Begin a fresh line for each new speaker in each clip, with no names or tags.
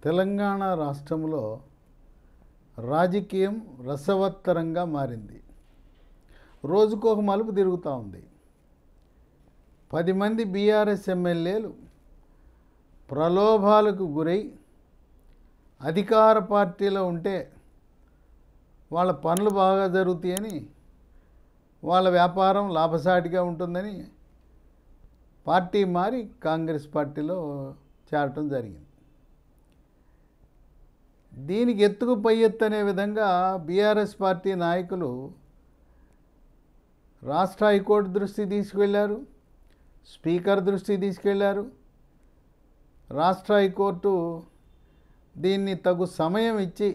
తెలంగాణ రాష్ట్రంలో రాజకీయం రసవత్తరంగా మారింది. రోజుకొక మలుపు తిరుగుతూ ఉంది. 10 మంది బీఆర్ఎస్ ఎమ్మెల్యేలు ప్రలోభాలకు గురై అధికార పార్టీలో ఉంటే వాళ్ళ పనులు బాగా జరుగుతాయని, వాళ్ళ వ్యాపారం లాభసాటిగా ఉంటుందని పార్టీ మారి కాంగ్రెస్ పార్టీలో చేరటం జరిగింది. దీనికి ఎత్తుకు పై ఎత్తు అనే విధంగా బీఆర్ఎస్ పార్టీ నాయకులు రాష్ట్ర హైకోర్టు దృష్టికి తీసుకెళ్లారు, స్పీకర్ దృష్టికి తీసుకెళ్లారు. రాష్ట్ర హైకోర్టు దీన్ని తగు సమయం ఇచ్చి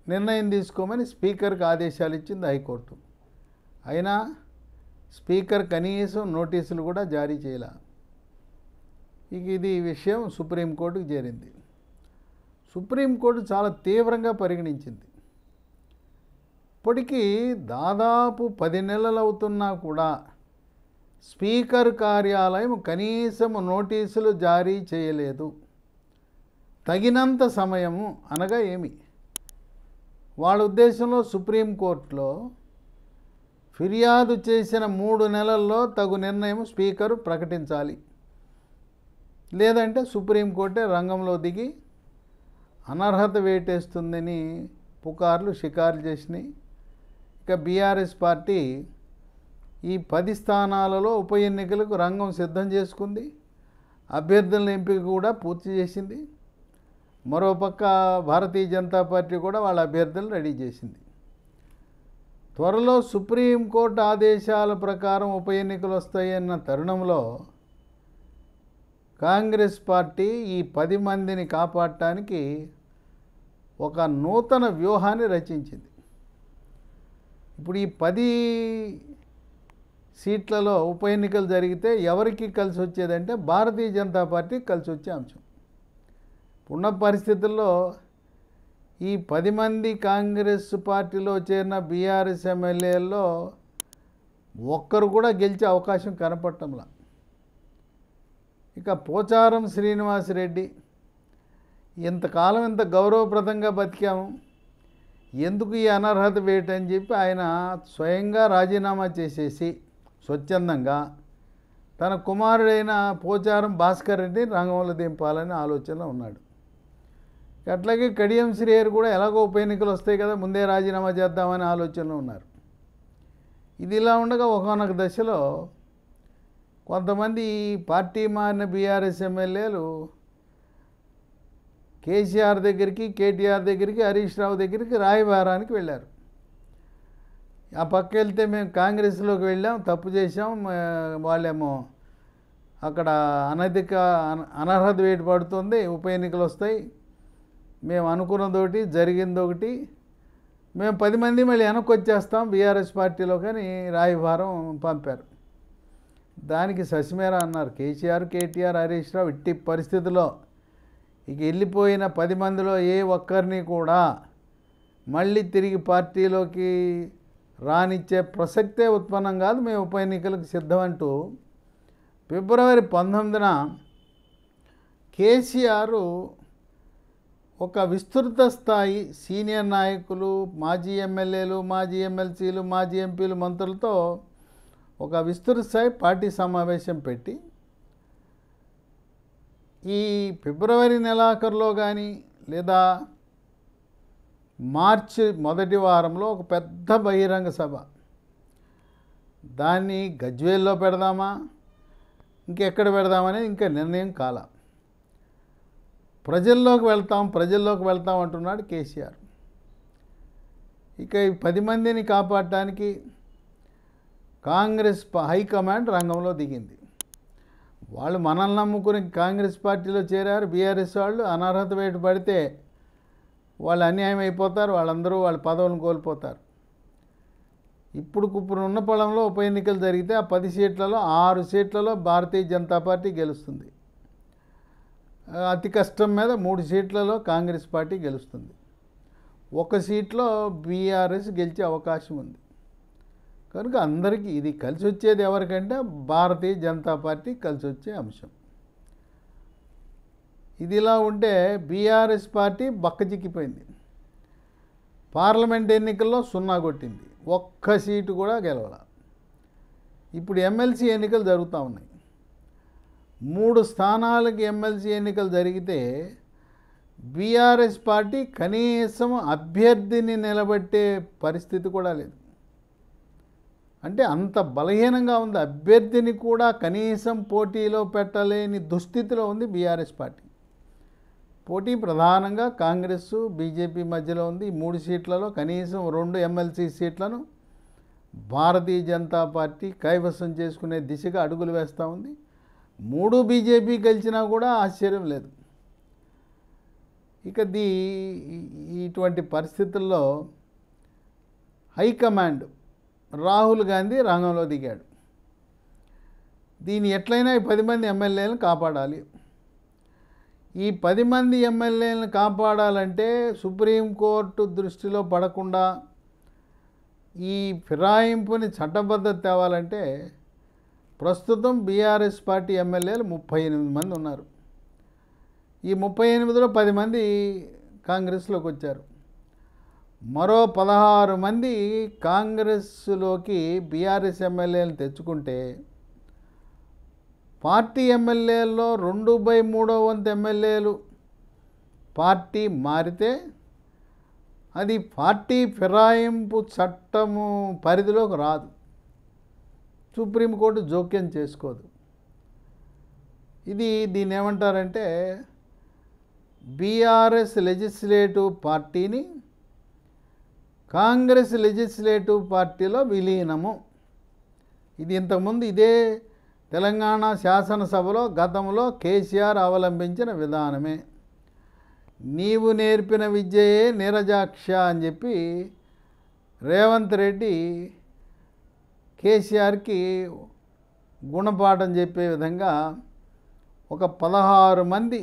నిర్ణయం తీసుకోమని స్పీకర్కి ఆదేశాలు ఇచ్చింది హైకోర్టు. అయినా స్పీకర్ కనీసం నోటీసులు కూడా జారీ చేయలే. ఇది విషయం సుప్రీంకోర్టుకు చేరింది. సుప్రీంకోర్టు చాలా తీవ్రంగా పరిగణించింది. ఇప్పటికీ దాదాపు 10 నెలలు అవుతున్నా కూడా స్పీకర్ కార్యాలయం కనీసం నోటీసులు జారీ చేయలేదు. తగినంత సమయము అనగా ఏమి? వాళ్ళ ఉద్దేశంలో సుప్రీంకోర్టులో ఫిర్యాదు చేసిన 3 నెలల్లో తగు నిర్ణయం స్పీకరు ప్రకటించాలి. లేదంటే సుప్రీంకోర్టే రంగంలో దిగి అనర్హత వేటేస్తుందని పుకార్లు షికార్లు చేసినాయి. ఇక బీఆర్ఎస్ పార్టీ ఈ 10 స్థానాలలో ఉప ఎన్నికలకు రంగం సిద్ధం చేసుకుంది. అభ్యర్థుల ఎంపిక కూడా పూర్తి చేసింది. మరోపక్క భారతీయ జనతా పార్టీ కూడా వాళ్ళ అభ్యర్థులు రెడీ చేసింది. త్వరలో సుప్రీంకోర్టు ఆదేశాల ప్రకారం ఉప ఎన్నికలు వస్తాయన్న తరుణంలో కాంగ్రెస్ పార్టీ ఈ 10 మందిని కాపాడటానికి ఒక నూతన వ్యూహాన్ని రచించింది. ఇప్పుడు ఈ 10 సీట్లలో ఉప ఎన్నికలు జరిగితే ఎవరికి కలిసి వచ్చేదంటే భారతీయ జనతా పార్టీకి కలిసి వచ్చే అంశం. ఉన్న పరిస్థితుల్లో ఈ 10 మంది కాంగ్రెస్ పార్టీలో చేరిన బీఆర్ఎస్ ఎమ్మెల్యేల్లో ఒక్కరు కూడా గెలిచే అవకాశం కనపడటంలా. ఇక పోచారం శ్రీనివాసరెడ్డి, ఇంతకాలం ఇంత గౌరవప్రదంగా బతికాము, ఎందుకు ఈ అనర్హత వేయటని చెప్పి ఆయన స్వయంగా రాజీనామా చేసేసి స్వచ్ఛందంగా తన కుమారుడైన పోచారం భాస్కర్ రెడ్డిని రంగంలో దింపాలని ఆలోచన ఉన్నాడు. అట్లాగే కడియం శ్రీహరి కూడా ఎలాగో ఉప ఎన్నికలు వస్తాయి కదా, ముందే రాజీనామా చేద్దామని ఆలోచనలో ఉన్నారు. ఇది ఇలా ఉండగా ఒకానొక దశలో కొంతమంది పార్టీ మారిన బీఆర్ఎస్ ఎమ్మెల్యేలు కేసీఆర్ దగ్గరికి, కేటీఆర్ దగ్గరికి, హరీష్ రావు దగ్గరికి రాయబారానికి వెళ్ళారు. ఆ పక్క వెళ్తే మేము కాంగ్రెస్లోకి వెళ్ళాం, తప్పు చేసాం, వాళ్ళేమో అక్కడ అనర్హత వేటు పడుతుంది, ఉప ఎన్నికలు వస్తాయి, మేము అనుకున్నదొకటి జరిగిందొకటి, మేము 10 మంది మళ్ళీ వెనక్కి వచ్చేస్తాం బీఆర్ఎస్ పార్టీలో కానీ రాయబారం పంపారు. దానికి ససిమేర అన్నారు కేసీఆర్, కేటీఆర్, హరీష్ రావు. ఇట్టి పరిస్థితుల్లో ఇక వెళ్ళిపోయిన 10 మందిలో ఏ ఒక్కరిని కూడా మళ్ళీ తిరిగి పార్టీలోకి రానిచ్చే ప్రసక్తే ఉత్పన్నం కాదు, మేము ఉప ఎన్నికలకు సిద్ధమంటూ ఫిబ్రవరి 19న కేసీఆర్ ఒక విస్తృత స్థాయి సీనియర్ నాయకులు, మాజీ ఎమ్మెల్యేలు, మాజీ ఎమ్మెల్సీలు, మాజీ ఎంపీలు, మంత్రులతో ఒక విస్తృత స్థాయి పార్టీ సమావేశం పెట్టి ఈ ఫిబ్రవరి నెలాఖరులో కానీ లేదా మార్చి మొదటి వారంలో ఒక పెద్ద బహిరంగ సభ, దాన్ని గజ్వేల్లో పెడదామా ఇంకెక్కడ పెడదామనేది ఇంకా నిర్ణయం కాల. ప్రజల్లోకి వెళ్తాం అంటున్నాడు కేసీఆర్. ఇక ఈ 10 మందిని కాపాడటానికి కాంగ్రెస్ హైకమాండ్ రంగంలో దిగింది. వాళ్ళు మనల్ని నమ్ముకుని కాంగ్రెస్ పార్టీలో చేరారు. బీఆర్ఎస్ వాళ్ళు అనర్హత వేటు పడితే వాళ్ళు అన్యాయం అయిపోతారు, వాళ్ళందరూ వాళ్ళ పదవులను కోల్పోతారు. ఇప్పుడు ఉన్న పొలంలో ఉప ఎన్నికలు జరిగితే ఆ 10 సీట్లలో 6 సీట్లలో భారతీయ జనతా పార్టీ గెలుస్తుంది. అతి కష్టం మీద 3 సీట్లలో కాంగ్రెస్ పార్టీ గెలుస్తుంది. 1 సీట్లో బీఆర్ఎస్ గెలిచే అవకాశం ఉంది. కనుక అందరికీ ఇది కలిసి వచ్చేది ఎవరికంటే భారతీయ జనతా పార్టీ కలిసి వచ్చే అంశం. ఇది ఇలా ఉంటే బీఆర్ఎస్ పార్టీ బక్కచిక్కిపోయింది. పార్లమెంట్ ఎన్నికల్లో 0 కొట్టింది, ఒక్క సీటు కూడా గెలవాల. ఇప్పుడు ఎమ్మెల్సీ ఎన్నికలు జరుగుతూ ఉన్నాయి. 3 స్థానాలకి ఎమ్మెల్సీ ఎన్నికలు జరిగితే బీఆర్ఎస్ పార్టీ కనీసం అభ్యర్థిని నిలబెట్టే పరిస్థితి కూడా లేదు. అంటే అంత బలహీనంగా ఉంది. అభ్యర్థిని కూడా కనీసం పోటీలో పెట్టలేని దుస్థితిలో ఉంది బీఆర్ఎస్ పార్టీ. పోటీ ప్రధానంగా కాంగ్రెస్ బీజేపీ మధ్యలో ఉంది. 3 సీట్లలో కనీసం 2 ఎమ్మెల్సీ సీట్లను భారతీయ జనతా పార్టీ కైవసం చేసుకునే దిశగా అడుగులు వేస్తూ ఉంది. 3 బీజేపీ గెలిచినా కూడా ఆశ్చర్యం లేదు. ఇక ఇటువంటి పరిస్థితుల్లో హైకమాండ్ రాహుల్ గాంధీ రంగంలో దిగాడు. దీన్ని ఎట్లయినా ఈ 10 మంది ఎమ్మెల్యేలను కాపాడాలి. ఈ 10 మంది ఎమ్మెల్యేలను కాపాడాలంటే సుప్రీంకోర్టు దృష్టిలో పడకుండా ఈ ఫిరాయింపుని చట్టబద్ధత తేవాలంటే ప్రస్తుతం బీఆర్ఎస్ పార్టీ ఎమ్మెల్యేలు 38 మంది ఉన్నారు. ఈ 38లో 10 మంది కాంగ్రెస్లోకి వచ్చారు. మరో 16 మంది కాంగ్రెస్లోకి బీఆర్ఎస్ ఎమ్మెల్యేలను తెచ్చుకుంటే పార్టీ ఎమ్మెల్యేల్లో 2/3 వంతు ఎమ్మెల్యేలు పార్టీ మారితే అది పార్టీ ఫిరాయింపు చట్టము పరిధిలోకి రాదు. సుప్రీంకోర్టు జోక్యం చేసుకోదు. దీన్ని ఏమంటారంటే బీఆర్ఎస్ లెజిస్లేటివ్ పార్టీని కాంగ్రెస్ లెజిస్లేటివ్ పార్టీలో విలీనము. ఇది ఇంతకుముందు ఇదే తెలంగాణ శాసనసభలో గతంలో కేసీఆర్ అవలంబించిన విధానమే. నీవు నేర్పిన విద్యయే నీరజాక్ష అని చెప్పి రేవంత్ రెడ్డి కేసీఆర్కి గుణపాఠం చెప్పే విధంగా ఒక 16 మంది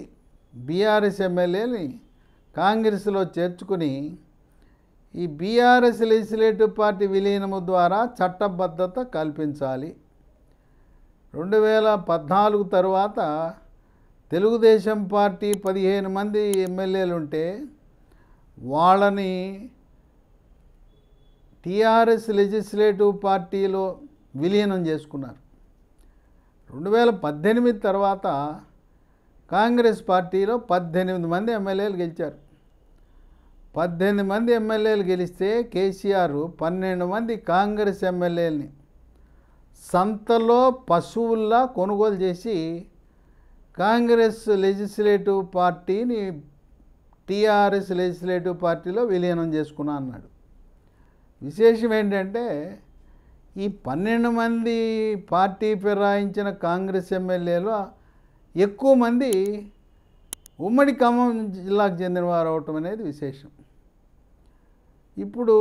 బీఆర్ఎస్ ఎమ్మెల్యేని కాంగ్రెస్లో చేర్చుకుని ఈ బీఆర్ఎస్ లెజిస్లేటివ్ పార్టీ విలీనము ద్వారా చట్టబద్ధత కల్పించాలి. 2014 తర్వాత తెలుగుదేశం పార్టీ 15 మంది ఎమ్మెల్యేలు ఉంటే వాళ్ళని టీఆర్ఎస్ లెజిస్లేటివ్ పార్టీలో విలీనం చేసుకున్నారు. 2018 తర్వాత కాంగ్రెస్ పార్టీలో 18 మంది ఎమ్మెల్యేలు గెలిచారు. 18 మంది ఎమ్మెల్యేలు గెలిస్తే కేసీఆర్ 12 మంది కాంగ్రెస్ ఎమ్మెల్యేలని సంతలో పశువుల్లా కొనుగోలు చేసి కాంగ్రెస్ లెజిస్లేటివ్ పార్టీని టీఆర్ఎస్ లెజిస్లేటివ్ పార్టీలో విలీనం చేసుకున్నా అన్నాడు. విశేషం ఏంటంటే ఈ 12 మంది పార్టీ ఫిరాయించిన కాంగ్రెస్ ఎమ్మెల్యేలు ఎక్కువ మంది ఉమ్మడి ఖమ్మం జిల్లాకు చెందినవారు అవటం అనేది విశేషం. ఇప్పుడు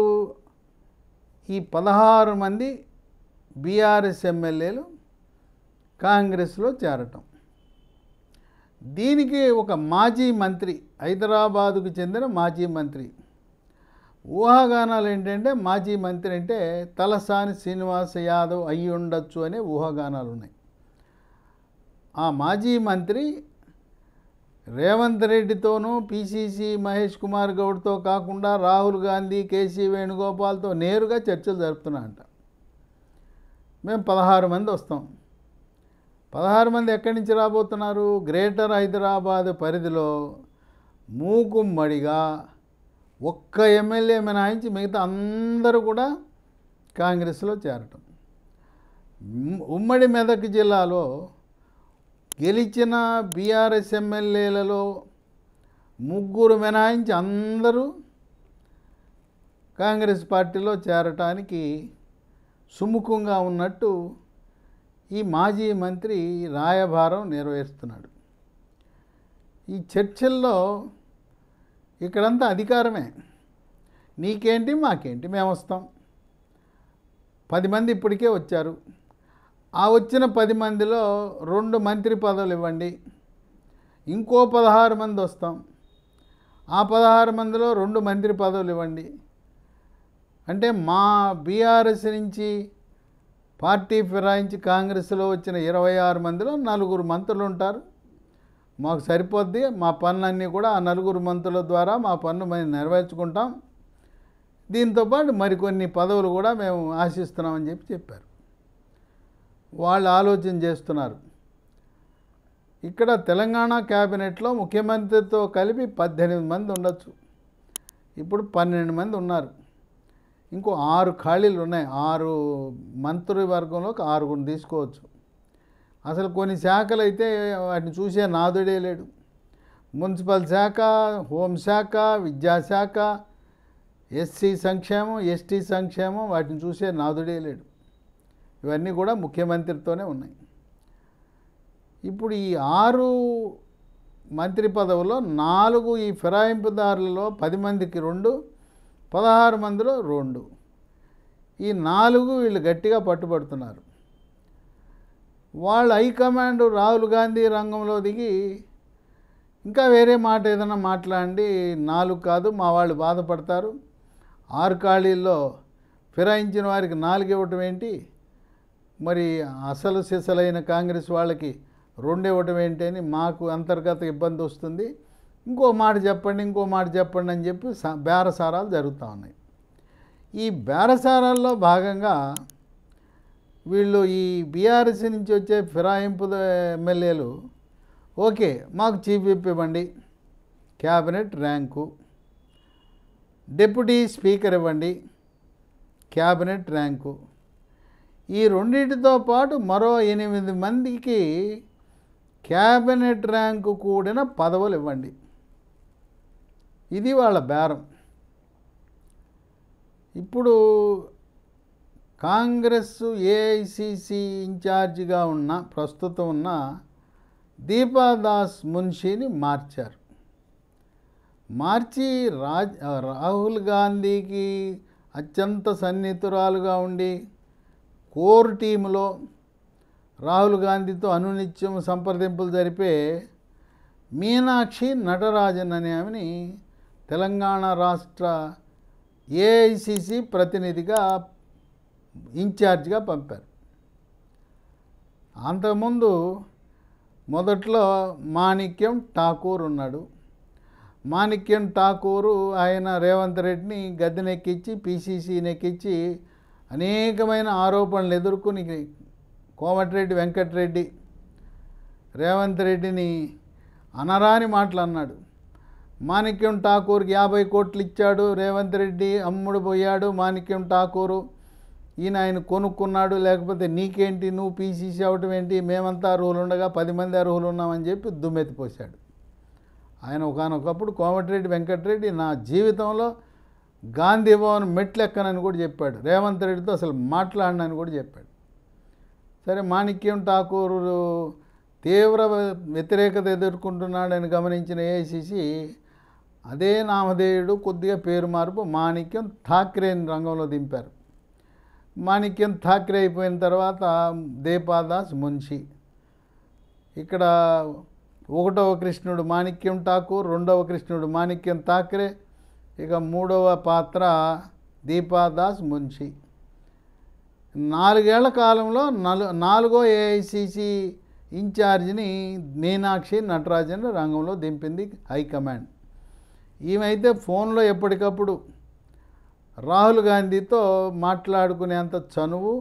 ఈ 16 మంది బీఆర్ఎస్ ఎమ్మెల్యేలు కాంగ్రెస్లో చేరటం, దీనికి ఒక మాజీ మంత్రి, హైదరాబాదుకు చెందిన మాజీ మంత్రి, ఊహాగానాలు ఏంటంటే మాజీ మంత్రి అంటే తలసాని శ్రీనివాస యాదవ్ అయ్యి ఉండొచ్చు అనే ఊహాగానాలు ఉన్నాయి. ఆ మాజీ మంత్రి రేవంత్ రెడ్డితోనూ పిసిసి మహేష్ కుమార్ గౌడ్తో కాకుండా రాహుల్ గాంధీ కేసీ వేణుగోపాల్తో నేరుగా చర్చలు జరుపుతున్నారంట. మేము 16 మంది వస్తాం. 16 మంది ఎక్కడి నుంచి రాబోతున్నారు? గ్రేటర్ హైదరాబాద్ పరిధిలో మూకుమ్మడిగా ఒక్క ఎమ్మెల్యే మినహాయించి మిగతా అందరూ కూడా కాంగ్రెస్లో చేరటం. ఉమ్మడి మెదక్ జిల్లాలో గెలిచిన బీఆర్ఎస్ ఎమ్మెల్యేలలో 3 మినహాయించి అందరూ కాంగ్రెస్ పార్టీలో చేరటానికి సుముఖంగా ఉన్నట్టు ఈ మాజీ మంత్రి రాయబారం నిర్వహిస్తున్నాడు. ఈ చర్చల్లో ఇక్కడంతా అధికారమే. నీకేంటి మాకేంటి, మేము వస్తాం. 10 మంది ఇప్పటికే వచ్చారు. ఆ వచ్చిన 10 మందిలో 2 మంత్రి పదవులు ఇవ్వండి, ఇంకో 16 మంది వస్తాం. ఆ 16 మందిలో 2 మంత్రి పదవులు ఇవ్వండి. అంటే మా బీఆర్ఎస్ నుంచి పార్టీ ఫిరాయించి కాంగ్రెస్లో వచ్చిన 26 మందిలో 4 మంత్రులు ఉంటారు. మాకు సరిపోద్ది, మా పనులన్నీ కూడా ఆ నలుగురు మంత్రుల ద్వారా మా పనులు మేము నెరవేర్చుకుంటాం, దీంతోపాటు మరికొన్ని పదవులు కూడా మేము ఆశిస్తున్నామని చెప్పారు. వాళ్ళు ఆలోచన చేస్తున్నారు. ఇక్కడ తెలంగాణ క్యాబినెట్లో ముఖ్యమంత్రితో కలిపి 18 మంది ఉండొచ్చు, ఇప్పుడు 12 మంది ఉన్నారు. ఇంకో 6 ఖాళీలు ఉన్నాయి. 6 మంత్రివర్గంలోకి 6 తీసుకోవచ్చు. అసలు కొన్ని శాఖలు అయితే వాటిని చూసే నాదుడే లేడు. మున్సిపల్ శాఖ, హోంశాఖ, విద్యాశాఖ, ఎస్సీ సంక్షేమం, ఎస్టీ సంక్షేమం, వాటిని చూసే నాదుడే లేడు. ఇవన్నీ కూడా ముఖ్యమంత్రితోనే ఉన్నాయి. ఇప్పుడు ఈ 6 మంత్రి పదవుల్లో 4 ఈ ఫిరాయింపుదారులలో 10 మందికి 2, 16 మందిలో 2. ఈ 4 వీళ్ళు గట్టిగా పట్టుబడుతున్నారు. వాళ్ళ హైకమాండ్ రాహుల్ గాంధీ రంగంలో దిగి ఇంకా వేరే మాట ఏదైనా మాట్లాడి 4 కాదు మా వాళ్ళు బాధపడతారు, 6 ఖాళీల్లో ఫిరాయించిన వారికి 4 ఇవ్వటం ఏంటి, మరి అసలు సిసలైన కాంగ్రెస్ వాళ్ళకి 2 ఇవ్వటం ఏంటి అని మాకు అంతర్గత ఇబ్బంది వస్తుంది, ఇంకో మాట చెప్పండి అని చెప్పి బేరసారాలు జరుగుతూ ఉన్నాయి. ఈ బేరసారాల్లో భాగంగా వీళ్ళు ఈ బీఆర్ఎస్ నుంచి వచ్చే ఫిరాయింపు ఎమ్మెల్యేలు ఓకే మాకు చీఫ్ విప్ ఇవ్వండి, క్యాబినెట్ ర్యాంకు, డిప్యూటీ స్పీకర్ ఇవ్వండి, క్యాబినెట్ ర్యాంకు, ఈ రెండింటితో పాటు మరో 8 మందికి క్యాబినెట్ ర్యాంకు కూడిన పదవులు ఇవ్వండి. ఇది వాళ్ళ బేరం. ఇప్పుడు కాంగ్రెస్ ఏఐసిసి ఇన్ఛార్జిగా ప్రస్తుతం ఉన్న దీపాదాస్ మున్షిని మార్చారు. మార్చి రాహుల్ గాంధీకి అత్యంత సన్నిహితురాలుగా ఉండి కోర్ టీములో రాహుల్ గాంధీతో అనునిత్యం సంప్రదింపులు జరిపే మీనాక్షి నటరాజన్ అనే ఆమెని తెలంగాణ రాష్ట్ర ఏఐసిసి ప్రతినిధిగా ఇన్ఛార్జిగా పంపారు. అంతకుముందు మొదట్లో మాణిక్యం ఠాకూర్ ఉన్నాడు. మాణిక్యం ఠాకూరు ఆయన రేవంత్ రెడ్డిని గద్దెనెక్కించి పిసిసిని ఎక్కించి అనేకమైన ఆరోపణలు ఎదుర్కొని కోమటిరెడ్డి వెంకటరెడ్డి రేవంత్ రెడ్డిని అనరాని మాటలు అన్నాడు. మాణిక్యం ఠాకూర్కి 50 కోట్లు ఇచ్చాడు రేవంత్ రెడ్డి, అమ్ముడు పోయాడు మాణిక్యం ఠాకూరు, ఆయన కొనుక్కున్నాడు, లేకపోతే నీకేంటి నువ్వు పీసీసీ అవటం ఏంటి, మేమంతా అర్హులు ఉండగా 10 మంది అర్హులు ఉన్నామని చెప్పి దుమ్మెత్తిపోశాడు. ఆయన ఒకనొకప్పుడు కోమటిరెడ్డి వెంకటరెడ్డి నా జీవితంలో గాంధీ భవన్ మెట్లెక్కనని కూడా చెప్పాడు, రేవంత్ రెడ్డితో అసలు మాట్లాడినని కూడా చెప్పాడు. సరే మాణిక్యం ఠాకూరు తీవ్ర వ్యతిరేకత ఎదుర్కొంటున్నాడని గమనించిన ఏఐసిసి అదే నామధేయుడు కొద్దిగా పేరు మార్పు మాణిక్యం ఠాక్రేని రంగంలో దింపారు. మాణిక్యం ఠాక్రే అయిపోయిన తర్వాత దీపాదాస్ మున్షి. ఇక్కడ 1వ కృష్ణుడు మాణిక్యం ఠాకూర్, 2వ కృష్ణుడు మాణిక్యం ఠాక్రే, ఇక 3వ పాత్ర దీపాదాస్ మున్షి. 4 ఏళ్ల కాలంలో 4వ ఏఐసిసి ఇన్ఛార్జిని మీనాక్షి నటరాజన్ రంగంలో దింపింది హైకమాండ్. ఈమెయితే ఫోన్లో ఎప్పటికప్పుడు రాహుల్ గాంధీతో మాట్లాడుకునేంత చనువు,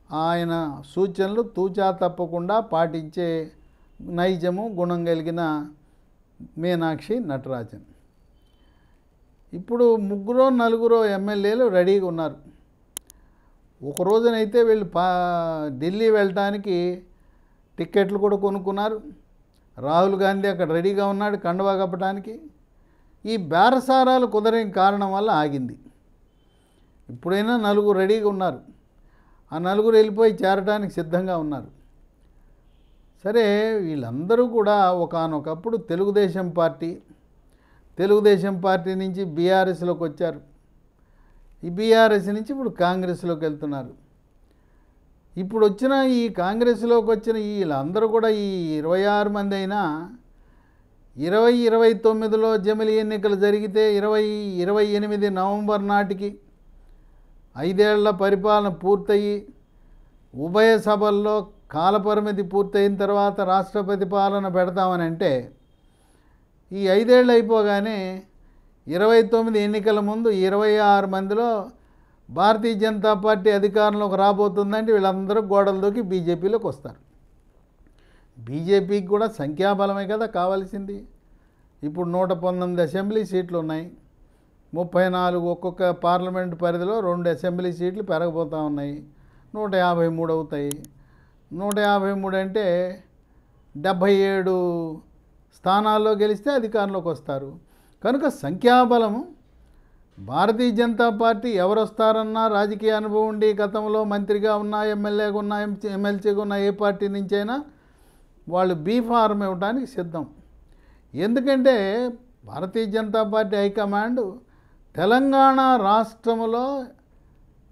ఆయన సూచనలు తూచా తప్పకుండా పాటించే నైజము గుణం కలిగిన మీనాక్షి నటరాజన్. ఇప్పుడు 3-4 ఎమ్మెల్యేలు రెడీగా ఉన్నారు. ఒక రోజునైతే వీళ్ళు ఢిల్లీ వెళ్ళటానికి టిక్కెట్లు కూడా కొనుక్కున్నారు. రాహుల్ గాంధీ అక్కడ రెడీగా ఉన్నాడు కండువా కప్పడానికి. ఈ బేరసారాలు కుదరని కారణం వల్ల ఆగింది. ఇప్పుడైనా 4 రెడీగా ఉన్నారు, ఆ 4 వెళ్ళిపోయి చేరడానికి సిద్ధంగా ఉన్నారు. సరే వీళ్ళందరూ కూడా ఒకానొకప్పుడు తెలుగుదేశం పార్టీ నుంచి బీఆర్ఎస్లోకి వచ్చారు. ఈ బీఆర్ఎస్ నుంచి ఇప్పుడు కాంగ్రెస్లోకి వెళ్తున్నారు. ఇప్పుడు వచ్చిన ఈ కాంగ్రెస్లోకి వచ్చిన వీళ్ళందరూ కూడా ఈ 26 మంది అయినా 2029లో జమిలి ఎన్నికలు జరిగితే 2028 నవంబర్ నాటికి 5 ఏళ్ల పరిపాలన పూర్తయి ఉభయ సభల్లో కాలపరిమితి పూర్తయిన తర్వాత రాష్ట్రపతి పాలన పెడతామని అంటే ఈ 5 ఏళ్ళు అయిపోగానే 29 ఎన్నికల ముందు 26 మందిలో భారతీయ జనతా పార్టీ అధికారంలోకి రాబోతుందంటే వీళ్ళందరూ గోడలు దూకి బీజేపీలోకి వస్తారు. బీజేపీకి కూడా సంఖ్యాబలమే కదా కావాల్సింది. ఇప్పుడు 119 అసెంబ్లీ సీట్లు ఉన్నాయి. 34 ఒక్కొక్క పార్లమెంటు పరిధిలో 2 అసెంబ్లీ సీట్లు పెరగబోతూ ఉన్నాయి. 153 అవుతాయి. 153 అంటే 77 స్థానాల్లో గెలిస్తే అధికారంలోకి వస్తారు. కనుక సంఖ్యాబలము భారతీయ జనతా పార్టీ ఎవరు వస్తారన్నా రాజకీయ అనుభవం ఉండి గతంలో మంత్రిగా ఉన్న, ఎమ్మెల్యేగా ఉన్న, ఎమ్మెల్సీగా ఉన్న ఏ పార్టీ నుంచైనా వాళ్ళు బీ ఫార్మ్ ఇవ్వడానికి సిద్ధం. ఎందుకంటే భారతీయ జనతా పార్టీ హైకమాండ్ తెలంగాణ రాష్ట్రంలో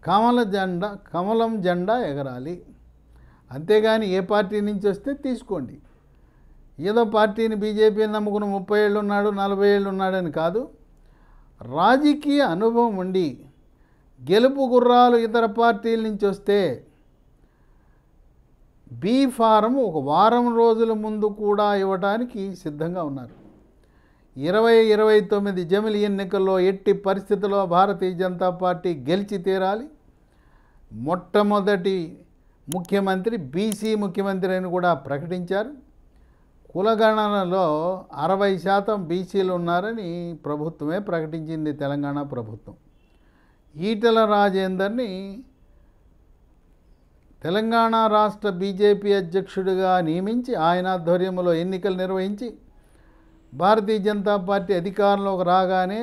కమలం జెండా ఎగరాలి. అంతేగాని ఏ పార్టీ నుంచి వస్తే తీసుకోండి. ఏదో పార్టీని బీజేపీని నమ్ముకుని 30 ఏళ్ళు ఉన్నాడు, 40 ఏళ్ళు ఉన్నాడని కాదు. రాజకీయ అనుభవం ఉండి గెలుపు గుర్రాలు ఇతర పార్టీల నుంచి వస్తే బీ ఫారం ఒక వారం రోజుల ముందు కూడా ఇవ్వడానికి సిద్ధంగా ఉన్నారు. 2029 జమిలి ఎన్నికల్లో ఎట్టి పరిస్థితుల్లో భారతీయ జనతా పార్టీ గెలిచి తీరాలి. మొట్టమొదటి ముఖ్యమంత్రి బీసీ ముఖ్యమంత్రి అని కూడా ప్రకటించారు. కులగణనలో 60% బీసీలు ఉన్నారని ప్రభుత్వమే ప్రకటించింది తెలంగాణ ప్రభుత్వం. ఈటెల రాజేందర్ని తెలంగాణ రాష్ట్ర బీజేపీ అధ్యక్షుడిగా నియమించి ఆయన ఆధ్వర్యంలో ఎన్నికలు నిర్వహించి భారతీయ జనతా పార్టీ అధికారంలోకి రాగానే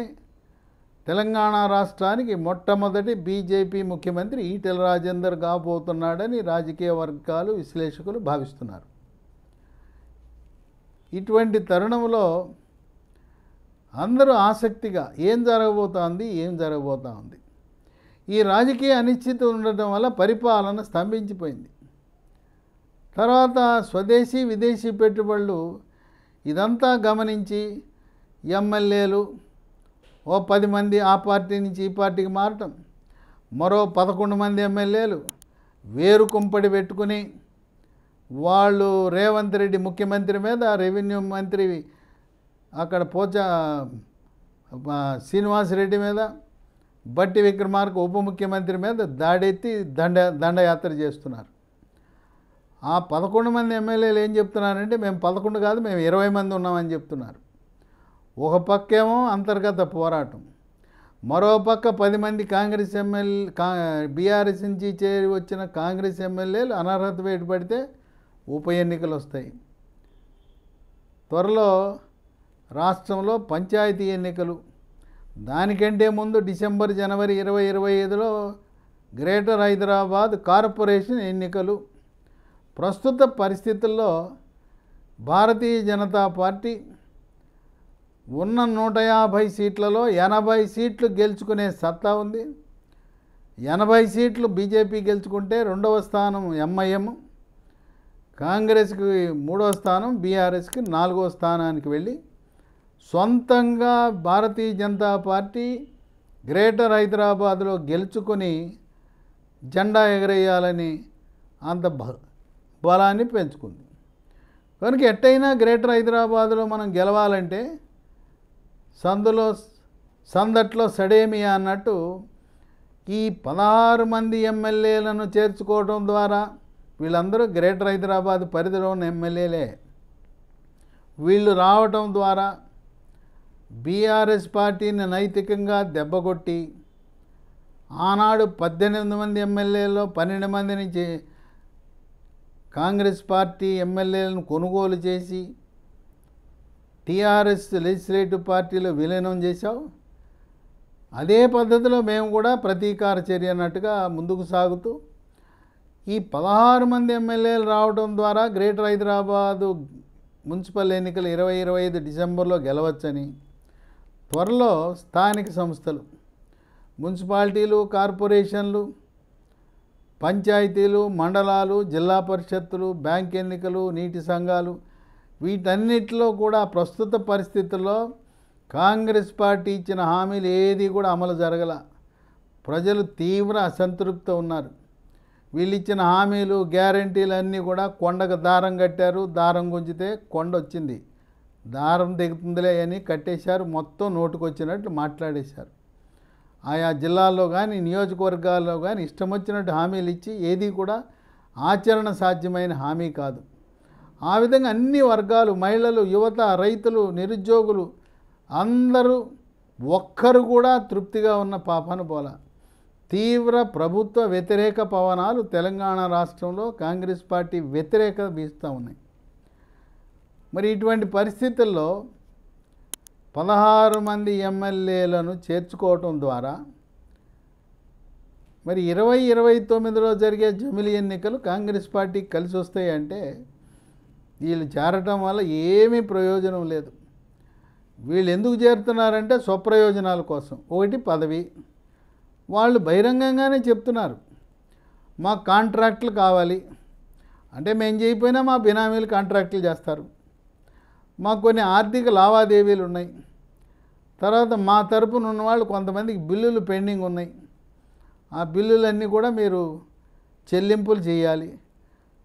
తెలంగాణ రాష్ట్రానికి మొట్టమొదటి బీజేపీ ముఖ్యమంత్రి ఈటెల రాజేందర్ కాబోతున్నాడని రాజకీయ వర్గాలు విశ్లేషకులు భావిస్తున్నారు. ఇటువంటి తరుణంలో అందరూ ఆసక్తిగా ఏం జరగబోతోంది. ఈ రాజకీయ అనిశ్చితి ఉండటం వల్ల పరిపాలన స్తంభించిపోయింది. తర్వాత స్వదేశీ విదేశీ పెట్టుబడులు ఇదంతా గమనించి ఎమ్మెల్యేలు ఓ 10 మంది ఆ పార్టీ నుంచి ఈ పార్టీకి మారటం, మరో 11 మంది ఎమ్మెల్యేలు వేరు కుంపడి పెట్టుకుని వాళ్ళు రేవంత్ రెడ్డి ముఖ్యమంత్రి మీద, రెవెన్యూ మంత్రి అక్కడ శ్రీనివాసరెడ్డి మీద, బట్టి విక్రమార్క ఉప ముఖ్యమంత్రి మీద దాడెత్తి దండయాత్ర చేస్తున్నారు. ఆ 11 మంది ఎమ్మెల్యేలు ఏం చెప్తున్నారంటే మేము 11 కాదు మేము 20 మంది ఉన్నామని చెప్తున్నారు. ఒక పక్కేమో అంతర్గత పోరాటం, మరో పక్క 10 మంది కాంగ్రెస్ బీఆర్ఎస్ నుంచి చేరి వచ్చిన కాంగ్రెస్ ఎమ్మెల్యేలు అనర్హత వేటు పడితే ఉప ఎన్నికలు వస్తాయి. త్వరలో రాష్ట్రంలో పంచాయతీ ఎన్నికలు, దానికంటే ముందు డిసెంబర్ జనవరి 2025లో గ్రేటర్ హైదరాబాద్ కార్పొరేషన్ ఎన్నికలు. ప్రస్తుత పరిస్థితుల్లో భారతీయ జనతా పార్టీ ఉన్న 150 సీట్లలో 80 సీట్లు గెలుచుకునే సత్తా ఉంది. 80 సీట్లు బీజేపీ గెలుచుకుంటే 2వ స్థానం ఎంఐఎం, కాంగ్రెస్కి 3వ స్థానం, బీఆర్ఎస్కి 4వ స్థానానికి వెళ్ళి సొంతంగా భారతీయ జనతా పార్టీ గ్రేటర్ హైదరాబాద్లో గెలుచుకొని జెండా ఎగరేయాలని అంత బలాన్ని పెంచుకుంది. కనుక ఎట్టయినా గ్రేటర్ హైదరాబాద్లో మనం గెలవాలంటే సందట్లో సడేమియా అన్నట్టు ఈ 16 మంది ఎమ్మెల్యేలను చేర్చుకోవడం ద్వారా వీళ్ళందరూ గ్రేటర్ హైదరాబాద్ పరిధిలో ఉన్న ఎమ్మెల్యేలే. వీళ్ళు రావటం ద్వారా బీఆర్ఎస్ పార్టీని నైతికంగా దెబ్బకొట్టి ఆనాడు 18 మంది ఎమ్మెల్యేల్లో 12 మంది నుంచి కాంగ్రెస్ పార్టీ ఎమ్మెల్యేలను కొనుగోలు చేసి టీఆర్ఎస్ లెజిస్లేటివ్ పార్టీలో విలీనం చేశావు. అదే పద్ధతిలో మేము కూడా ప్రతీకార చర్య అన్నట్టుగా ముందుకు సాగుతూ ఈ 16 మంది ఎమ్మెల్యేలు రావడం ద్వారా గ్రేటర్ హైదరాబాదు మున్సిపల్ ఎన్నికలు 2025 డిసెంబర్లో గెలవచ్చని, త్వరలో స్థానిక సంస్థలు, మున్సిపాలిటీలు, కార్పొరేషన్లు, పంచాయతీలు, మండలాలు, జిల్లా పరిషత్తులు, బ్యాంక్ ఎన్నికలు, నీటి సంఘాలు, వీటన్నిటిలో కూడా ప్రస్తుత పరిస్థితుల్లో కాంగ్రెస్ పార్టీ ఇచ్చిన హామీలు ఏది కూడా అమలు జరగల. ప్రజలు తీవ్ర అసంతృప్తి ఉన్నారు. వీళ్ళు ఇచ్చిన హామీలు గ్యారంటీలు అన్నీ కూడా కొండకు దారం కట్టారు. దారం గుంజితే కొండ వచ్చింది, దారం దిగుతుందిలే అని కట్టేశారు. మొత్తం నోటుకొచ్చినట్లు మాట్లాడేశారు. ఆయా జిల్లాల్లో కానీ నియోజకవర్గాల్లో కానీ ఇష్టం వచ్చినట్టు హామీలు ఇచ్చి ఏది కూడా ఆచరణ సాధ్యమైన హామీ కాదు. ఆ విధంగా అన్ని వర్గాలు, మహిళలు, యువత, రైతులు, నిరుద్యోగులు అందరూ ఒక్కరు కూడా తృప్తిగా ఉన్న పాపాన పోలా. తీవ్ర ప్రభుత్వ వ్యతిరేక పవనాలు తెలంగాణ రాష్ట్రంలో కాంగ్రెస్ పార్టీ వ్యతిరేకత వీస్తూ ఉన్నాయి. మరి ఇటువంటి పరిస్థితుల్లో 16 మంది ఎమ్మెల్యేలను చేర్చుకోవటం ద్వారా మరి 2029లో జరిగే జమిలి ఎన్నికలు కాంగ్రెస్ పార్టీకి కలిసి వస్తాయంటే వీళ్ళు చేరటం వల్ల ఏమీ ప్రయోజనం లేదు. వీళ్ళు ఎందుకు చేరుతున్నారంటే స్వప్రయోజనాల కోసం. ఒకటి పదవి, వాళ్ళు బహిరంగంగానే చెప్తున్నారు మాకు కాంట్రాక్టులు కావాలి అంటే మేము చేయకపోయినా మా బినామీలు కాంట్రాక్టులు చేస్తారు, మాకు కొన్ని ఆర్థిక లావాదేవీలు ఉన్నాయి, తర్వాత మా తరపున ఉన్నవాళ్ళు కొంతమందికి బిల్లులు పెండింగ్ ఉన్నాయి, ఆ బిల్లులన్నీ కూడా మీరు చెల్లింపులు చేయాలి.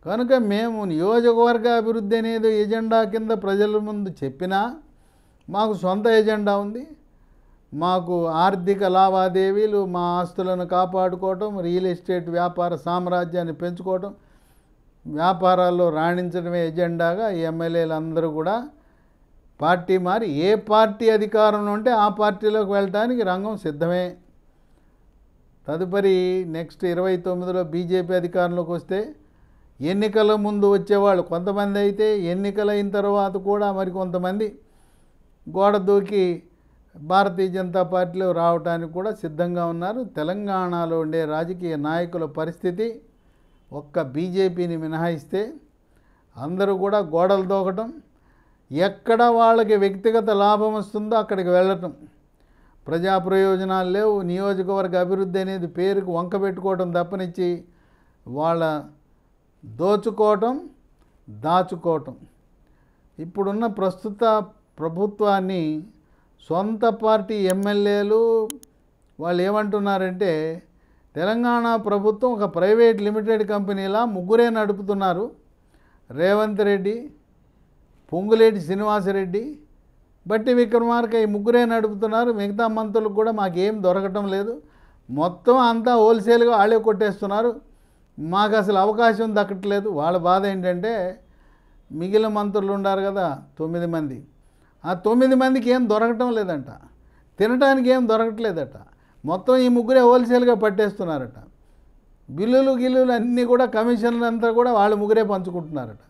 కనుక మేము నియోజకవర్గ అభివృద్ధి అనేది ఎజెండా కింద ప్రజల ముందు చెప్పినా మాకు సొంత ఎజెండా ఉంది. మాకు ఆర్థిక లావాదేవీలు, మా ఆస్తులను కాపాడుకోవటం, రియల్ ఎస్టేట్ వ్యాపార సామ్రాజ్యాన్ని పెంచుకోవటం, వ్యాపారాల్లో రాణించడమే ఎజెండాగా ఈ ఎమ్మెల్యేలు అందరూ కూడా పార్టీ మారి ఏ పార్టీ అధికారంలో ఉంటే ఆ పార్టీలోకి వెళ్ళడానికి రంగం సిద్ధమే. తదుపరి నెక్స్ట్ 29లో బీజేపీ అధికారంలోకి వస్తే ఎన్నికల ముందు వచ్చేవాళ్ళు కొంతమంది అయితే ఎన్నికలైన తర్వాత కూడా మరి కొంతమంది గోడ దూకి భారతీయ జనతా పార్టీలో రావడానికి కూడా సిద్ధంగా ఉన్నారు. తెలంగాణలో ఉండే రాజకీయ నాయకుల పరిస్థితి ఒక్క బీజేపీని మినహాయిస్తే అందరూ కూడా గోడలు దూకటం, ఎక్కడ వాళ్ళకి వ్యక్తిగత లాభం వస్తుందో అక్కడికి వెళ్ళటం, ప్రజా ప్రయోజనాలు లేవు, నియోజకవర్గ అభివృద్ధి అనేది పేరుకు వంక పెట్టుకోవటం తప్పనిచ్చి వాళ్ళ దోచుకోవటం, దాచుకోవటం. ఇప్పుడున్న ప్రస్తుత ప్రభుత్వాన్ని సొంత పార్టీ ఎమ్మెల్యేలు వాళ్ళు ఏమంటున్నారంటే తెలంగాణ ప్రభుత్వం ఒక ప్రైవేట్ లిమిటెడ్ కంపెనీలా ముగ్గురే నడుపుతున్నారు. రేవంత్ రెడ్డి, పొంగులేటి శ్రీనివాసరెడ్డి, బట్టి విక్రమార్క ఈ ముగ్గురే నడుపుతున్నారు. మిగతా మంత్రులకు కూడా మాకేం దొరకటం లేదు, మొత్తం అంతా హోల్సేల్గా వాళ్ళే కొట్టేస్తున్నారు, మాకు అసలు అవకాశం దక్కట్లేదు. వాళ్ళ బాధ ఏంటంటే మిగిలిన మంత్రులు ఉన్నారు కదా 9 మంది, ఆ 9 మందికి ఏం దొరకటం లేదంట, తినడానికి ఏం దొరకట్లేదట, మొత్తం ఈ ముగ్గురే హోల్సేల్గా పట్టేస్తున్నారట. గిల్లులు అన్నీ కూడా కమిషన్లు అంతా కూడా వాళ్ళు ముగ్గురే పంచుకుంటున్నారట.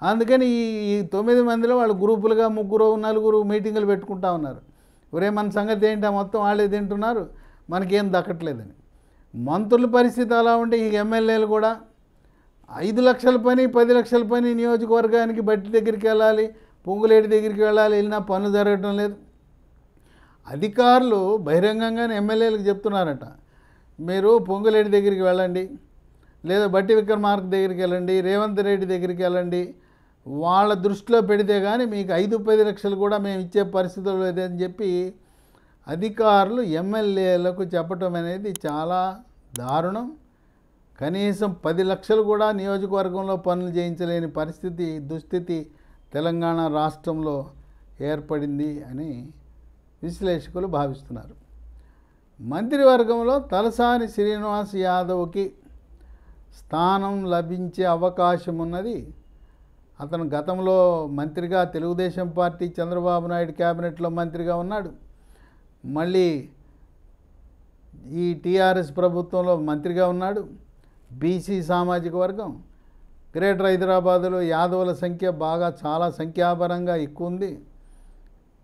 అందుకని ఈ 9 మందిలో వాళ్ళు గ్రూపులుగా 3, 4 మీటింగులు పెట్టుకుంటా ఉన్నారు. ఒరే మన సంగతి ఏంటో మొత్తం వాళ్ళే తింటున్నారు, మనకేం దక్కట్లేదని. మంత్రుల పరిస్థితి అలా ఉంటే ఈ ఎమ్మెల్యేలు కూడా 5 లక్షల పని 10 లక్షల పని నియోజకవర్గానికి బట్టి దగ్గరికి వెళ్ళాలి, పొంగులేటి దగ్గరికి వెళ్ళాలి, వెళ్ళినా పనులు జరగటం లేదు. అధికారులు బహిరంగంగానే ఎమ్మెల్యేలకు చెప్తున్నారట, మీరు పొంగులేటి దగ్గరికి వెళ్ళండి, లేదా బట్టి విక్రమార్క దగ్గరికి వెళ్ళండి, రేవంత్ రెడ్డి దగ్గరికి వెళ్ళండి, వాళ్ళ దృష్టిలో పెడితే కానీ మీకు 5-10 లక్షలు కూడా మేము ఇచ్చే పరిస్థితులు లేదని చెప్పి అధికారులు ఎమ్మెల్యేలకు చెప్పటం అనేది చాలా దారుణం. కనీసం 10 లక్షలు కూడా నియోజకవర్గంలో పనులు చేయించలేని పరిస్థితి, దుస్థితి తెలంగాణ రాష్ట్రంలో ఏర్పడింది అని విశ్లేషకులు భావిస్తున్నారు. మంత్రివర్గంలో తలసాని శ్రీనివాస్ యాదవ్కి స్థానం లభించే అవకాశం ఉన్నది. అతను గతంలో మంత్రిగా తెలుగుదేశం పార్టీ చంద్రబాబు నాయుడు క్యాబినెట్లో మంత్రిగా ఉన్నాడు, మళ్ళీ ఈ టీఆర్ఎస్ ప్రభుత్వంలో మంత్రిగా ఉన్నాడు. బీసీ సామాజిక వర్గం, గ్రేటర్ హైదరాబాదులో యాదవుల సంఖ్య బాగా చాలా సంఖ్యాపరంగా ఎక్కువ ఉంది,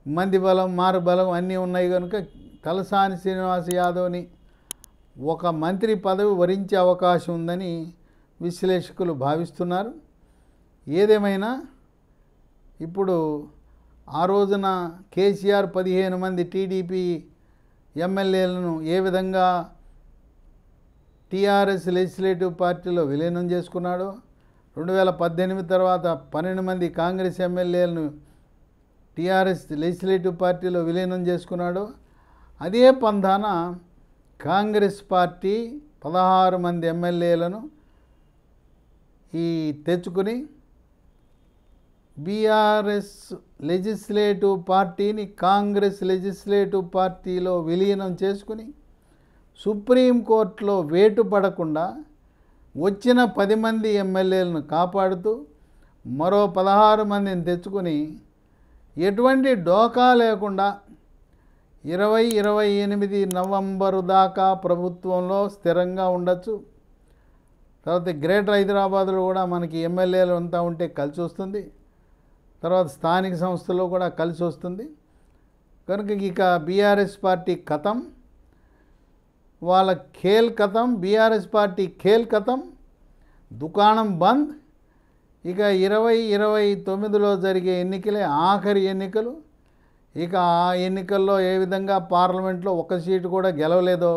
మంది బలం మారు బలం అన్నీ ఉన్నాయి. కనుక తలసాని శ్రీనివాస్ యాదవ్ని ఒక మంత్రి పదవి వరించే అవకాశం ఉందని విశ్లేషకులు భావిస్తున్నారు. ఏదేమైనా ఇప్పుడు ఆ రోజున కేసీఆర్ 15 మంది టీడీపీ ఎమ్మెల్యేలను ఏ విధంగా టీఆర్ఎస్ లెజిస్లేటివ్ పార్టీలో విలీనం చేసుకున్నాడో, 2018 తర్వాత 12 మంది కాంగ్రెస్ ఎమ్మెల్యేలను టీఆర్ఎస్ లెజిస్లేటివ్ పార్టీలో విలీనం చేసుకున్నాడో, అదే పంధాన కాంగ్రెస్ పార్టీ 16 మంది ఎమ్మెల్యేలను ఈ తెచ్చుకుని బీఆర్ఎస్ లెజిస్లేటివ్ పార్టీని కాంగ్రెస్ లెజిస్లేటివ్ పార్టీలో విలీనం చేసుకుని సుప్రీంకోర్టులో వేటు పడకుండా వచ్చిన 10 మంది ఎమ్మెల్యేలను కాపాడుతూ మరో 16 మందిని తెచ్చుకొని ఎటువంటి డోకా లేకుండా 28 నవంబరు దాకా ప్రభుత్వంలో స్థిరంగా ఉండొచ్చు. తర్వాత గ్రేటర్ హైదరాబాద్లో కూడా మనకి ఎమ్మెల్యేలు అంతా ఉంటే కలిసి వస్తుంది. తర్వాత స్థానిక సంస్థల్లో కూడా కలిసి వస్తుంది. కనుక ఇక బీఆర్ఎస్ పార్టీ ఖతం, వాళ్ళ ఖేల్ ఖతం, బీఆర్ఎస్ పార్టీ ఖేల్ ఖతం, దుకాణం బంద్. ఇక 2029లో జరిగే ఎన్నికలే ఆఖరి ఎన్నికలు. ఇక ఆ ఎన్నికల్లో ఏ విధంగా పార్లమెంట్లో ఒక సీటు కూడా గెలవలేదో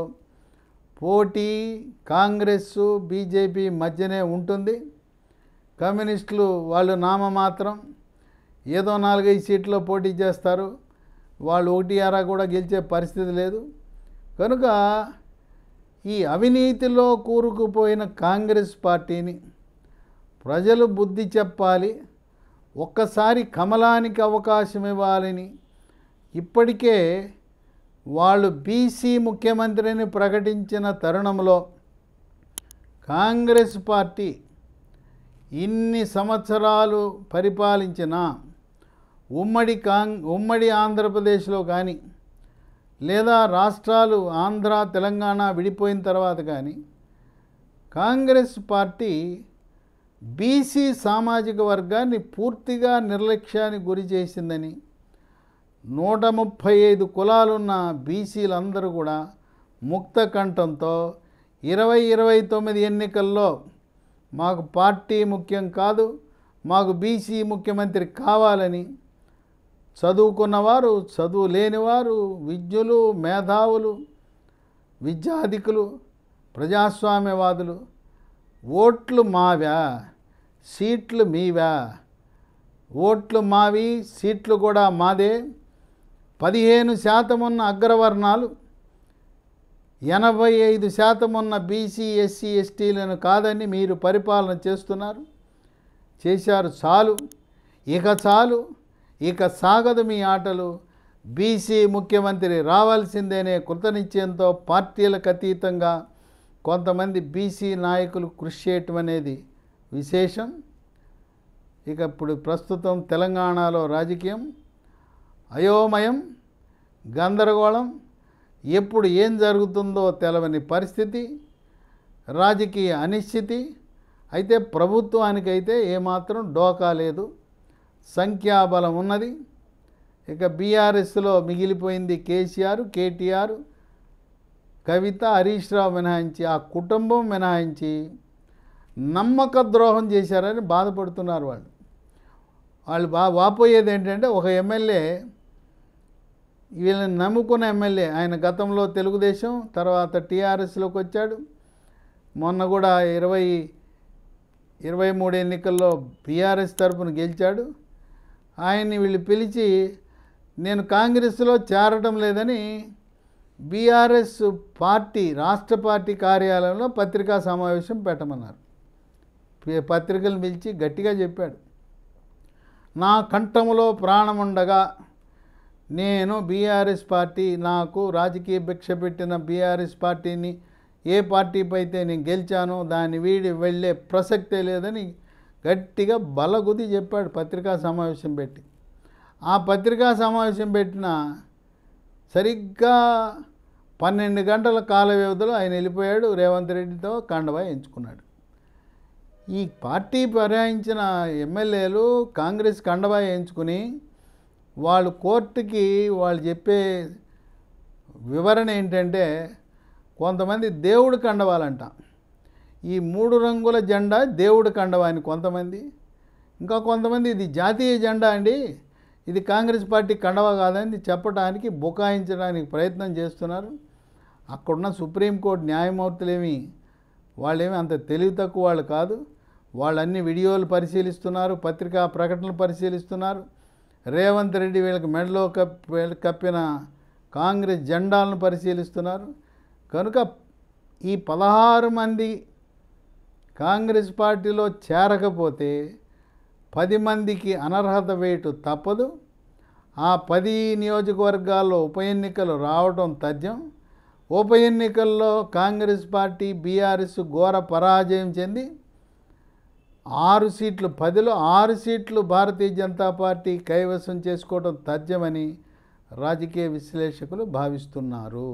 పోటీ కాంగ్రెస్ బీజేపీ మధ్యనే ఉంటుంది. కమ్యూనిస్టులు వాళ్ళు నామమాత్రం ఏదో 4-5 సీట్లో పోటీ చేస్తారు. వాళ్ళు 1-6 కూడా గెలిచే పరిస్థితి లేదు. కనుక ఈ అవినీతిలో కూరుకుపోయిన కాంగ్రెస్ పార్టీని ప్రజలు బుద్ధి చెప్పాలి, ఒక్కసారి కమలానికి అవకాశం ఇవ్వాలని ఇప్పటికే వాళ్ళు బీసీ ముఖ్యమంత్రిని ప్రకటించిన తరుణంలో కాంగ్రెస్ పార్టీ ఇన్ని సంవత్సరాలు పరిపాలించిన ఉమ్మడి ఆంధ్రప్రదేశ్లో కానీ లేదా రాష్ట్రాలు ఆంధ్ర తెలంగాణ విడిపోయిన తర్వాత కానీ కాంగ్రెస్ పార్టీ బీసీ సామాజిక వర్గాన్ని పూర్తిగా నిర్లక్ష్యానికి గురి చేసిందని 135 కులాలున్న బీసీలందరూ కూడా ముక్త కంఠంతో 2029 ఎన్నికల్లో మాకు పార్టీ ముఖ్యం కాదు, మాకు బీసీ ముఖ్యమంత్రి కావాలని చదువుకున్నవారు, చదువు లేనివారు, విజ్ఞులు, మేధావులు, విద్యాధికులు, ప్రజాస్వామ్యవాదులు ఓట్లు మావా, సీట్లు మీవా, ఓట్లు మావి, సీట్లు కూడా మాదే, 15% ఉన్న అగ్రవర్ణాలు 85% ఉన్న బీసీ ఎస్సీ ఎస్టీలను కాదని మీరు పరిపాలన చేశారు. చాలు, ఇక సాగదు మీ ఆటలు, బీసీ ముఖ్యమంత్రి రావాల్సిందేనే కృతనిశ్చయంతో పార్టీలకు అతీతంగా కొంతమంది బీసీ నాయకులు కృషి చేయటం అనేది విశేషం. ఇక ఇప్పుడు ప్రస్తుతం తెలంగాణలో రాజకీయం అయోమయం, గందరగోళం, ఎప్పుడు ఏం జరుగుతుందో తెలవని పరిస్థితి, రాజకీయ అనిశ్చితి. అయితే ప్రభుత్వానికైతే ఏమాత్రం డోకా లేదు, సంఖ్యాబలం ఉన్నది. ఇక బీఆర్ఎస్లో మిగిలిపోయింది కేసీఆర్, కేటీఆర్, కవిత, హరీష్ రావు మినహాయించి, ఆ కుటుంబం మినహాయించి నమ్మక ద్రోహం చేశారని బాధపడుతున్నారు వాళ్ళు. వాపోయేది ఏంటంటే ఒక ఎమ్మెల్యే, వీళ్ళని నమ్ముకున్న ఎమ్మెల్యే, ఆయన గతంలో తెలుగుదేశం తర్వాత టీఆర్ఎస్లోకి వచ్చాడు. మొన్న కూడా 2023 ఎన్నికల్లో బీఆర్ఎస్ తరఫున గెలిచాడు. ఆయన్ని వీళ్ళు పిలిచి నేను కాంగ్రెస్లో చేరడం లేదని బీఆర్ఎస్ పార్టీ రాష్ట్ర పార్టీ కార్యాలయంలో పత్రికా సమావేశం పెట్టమన్నారు. పత్రికలు పిలిచి గట్టిగా చెప్పాడు, నా కంఠములో ప్రాణముండగా నేను బీఆర్ఎస్ పార్టీ, నాకు రాజకీయ భిక్ష పెట్టిన బీఆర్ఎస్ పార్టీని ఏ పార్టీపై అయితే నేను గెలిచానో దాన్ని వీడి వెళ్ళే ప్రసక్తే లేదని గట్టిగా బలగుది చెప్పాడు పత్రికా సమావేశం పెట్టి. ఆ పత్రికా సమావేశం పెట్టిన సరిగ్గా 12 గంటల కాల వ్యవధిలో ఆయన వెళ్ళిపోయాడు. రేవంత్ రెడ్డితో కండవా ఎంచుకున్నాడు. ఈ పార్టీ ఫిరాయించిన ఎమ్మెల్యేలు కాంగ్రెస్ కండవా ఎంచుకుని వాళ్ళు కోర్టుకి వాళ్ళు చెప్పే వివరణ ఏంటంటే కొంతమంది దేవుడు కండవాలంట, ఈ 3 రంగుల జెండా దేవుడు కండవా అని కొంతమంది, ఇంకా కొంతమంది ఇది జాతీయ జెండా అండి, ఇది కాంగ్రెస్ పార్టీ కండవా కాదని చెప్పడానికి బుకాయించడానికి ప్రయత్నం చేస్తున్నారు. అక్కడున్న సుప్రీంకోర్టు న్యాయమూర్తులేమి వాళ్ళేమి అంత తెలివి తక్కువ వాళ్ళు కాదు. వాళ్ళన్ని వీడియోలు పరిశీలిస్తున్నారు, పత్రికా ప్రకటనలు పరిశీలిస్తున్నారు. రేవంత్ రెడ్డి వీళ్ళకి మెడలో కప్పిన కాంగ్రెస్ జెండాలను పరిశీలిస్తున్నారు. కనుక ఈ 16 మంది కాంగ్రెస్ పార్టీలో చేరకపోతే 10 మందికి అనర్హత వేటు తప్పదు. ఆ 10 నియోజకవర్గాల్లో ఉప ఎన్నికలు రావడం తథ్యం. ఉప ఎన్నికల్లో కాంగ్రెస్ పార్టీ బీఆర్ఎస్ ఘోర పరాజయం చెంది 6 సీట్లు 10లో 6 సీట్లు భారతీయ జనతా పార్టీ కైవసం చేసుకోవడం తథ్యమని రాజకీయ విశ్లేషకులు భావిస్తున్నారు.